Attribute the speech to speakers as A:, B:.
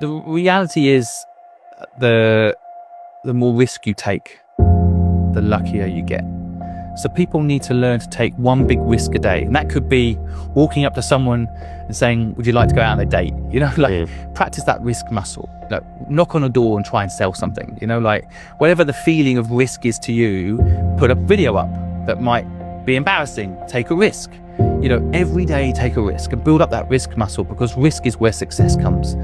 A: The reality is the more risk you take, the luckier you get. So people need to learn to take one big risk a day. And that could be walking up to someone and saying, would you like to go out on a date? Practice that risk muscle. Knock on a door and try and sell something. Whatever the feeling of risk is to you, put a video up that might be embarrassing. Take a risk. Every day take a risk and build up that risk muscle, because risk is where success comes.